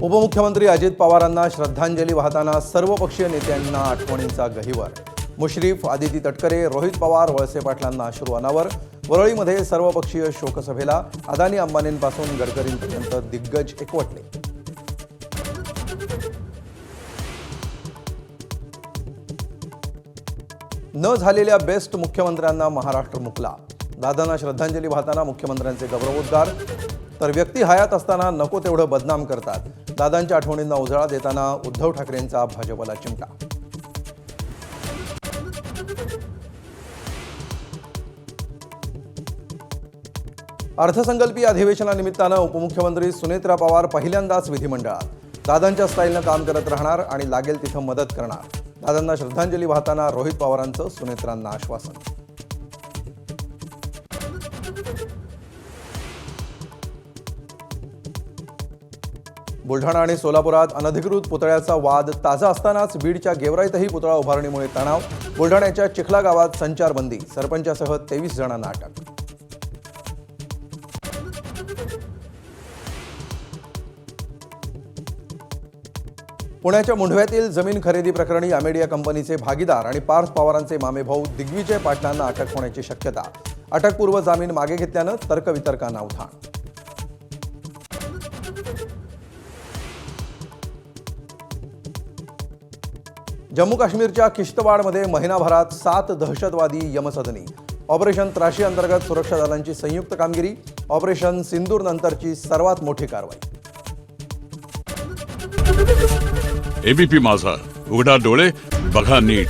उपमुख्यमंत्री अजित पवारांना श्रद्धांजली वाहताना सर्वपक्षीय नेत्यांना आठवणींचा गहिवर. मुश्रीफ, आदिती तटकरे, रोहित पवार, वळसे पाटलांना अश्रू अनावर. वरळीमध्ये सर्वपक्षीय शोकसभेला अदानी अंबानींपासून गडकरींपर्यंत दिग्गज एकवटले. न झालेल्या बेस्ट मुख्यमंत्र्यांना महाराष्ट्र मुकला. दादांना श्रद्धांजली वाहताना मुख्यमंत्र्यांचे गौरवोद्गार. तर व्यक्ती हयात असताना नको तेवढं बदनाम करतात. दादांच्या आठवणींना उजाळा देताना उद्धव ठाकरेंचा भाजपला चिमटा. अर्थसंकल्पीय अधिवेशनानिमित्तानं उपमुख्यमंत्री सुनेत्रा पवार पहिल्यांदाच विधिमंडळात. दादांच्या स्टाईलनं काम करत राहणार आणि लागेल तिथं मदत करणार. दादांना श्रद्धांजली वाहताना रोहित पवारांचं सुनेत्रांना आश्वासन. बुलढाणा आणि सोलापुरात अनधिकृत पुतळ्याचा वाद ताजा असतानाच बीडच्या गेवराईतही पुतळा उभारणीमुळे तणाव. बुलढाण्याच्या चिखला गावात संचारबंदी. सरपंचासह 23 जणांना अटक. पुण्याच्या मुंढव्यातील जमीन खरेदी प्रकरणी अमेडिया कंपनीचे भागीदार आणि पार्थ पवारांचे मामेभाऊ दिग्विजय पाटलांना अटक होण्याची शक्यता. अटकपूर्व जामीन मागे घेतल्यानं तर्कवितर्कांना उधाण. जम्मू काश्मीरच्या किश्तवाडमध्ये महिनाभरात 7 दहशतवादी यमसदनी. ऑपरेशन त्राशी अंतर्गत सुरक्षा दलांची संयुक्त कामगिरी. ऑपरेशन सिंदूर नंतरची सर्वात मोठी कारवाई. एबीपी माझा, उघडा डोळे बघा नीट.